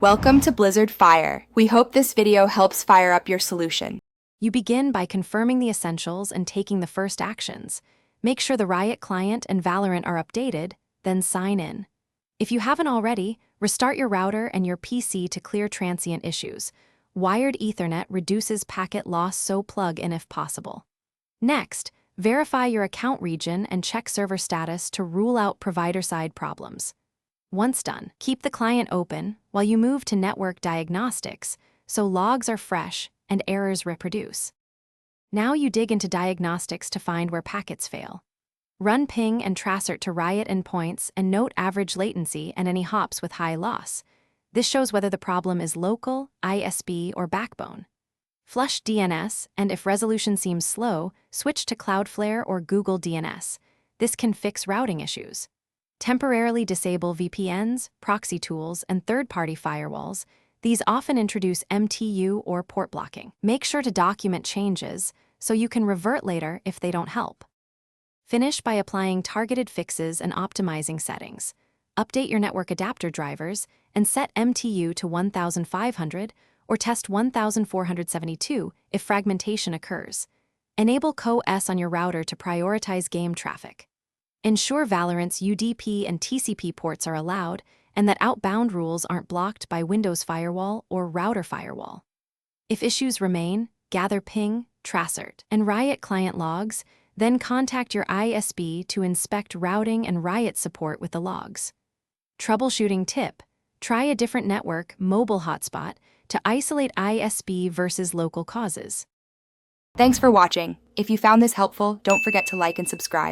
Welcome to Blizzard Fire. We hope this video helps fire up your solution. You begin by confirming the essentials and taking the first actions. Make sure the Riot client and Valorant are updated, then sign in. If you haven't already, restart your router and your PC to clear transient issues. Wired Ethernet reduces packet loss, so plug in if possible. Next, verify your account region and check server status to rule out provider-side problems. Once done, keep the client open while you move to network diagnostics so logs are fresh and errors reproduce. Now you dig into diagnostics to find where packets fail. Run ping and tracert to Riot endpoints and note average latency and any hops with high loss. This shows whether the problem is local, ISP, or backbone. Flush DNS, and if resolution seems slow, switch to Cloudflare or Google DNS. This can fix routing issues. Temporarily disable VPNs, proxy tools, and third-party firewalls. These often introduce MTU or port blocking. Make sure to document changes so you can revert later if they don't help. Finish by applying targeted fixes and optimizing settings. Update your network adapter drivers and set MTU to 1500 or test 1472 if fragmentation occurs. Enable Co-S on your router to prioritize game traffic. Ensure Valorant's UDP and TCP ports are allowed and that outbound rules aren't blocked by Windows Firewall or Router Firewall. If issues remain, gather ping, tracert, and Riot client logs, then contact your ISP to inspect routing and Riot support with the logs. Troubleshooting tip: try a different network, mobile hotspot, to isolate ISP versus local causes. Thanks for watching. If you found this helpful, don't forget to like and subscribe.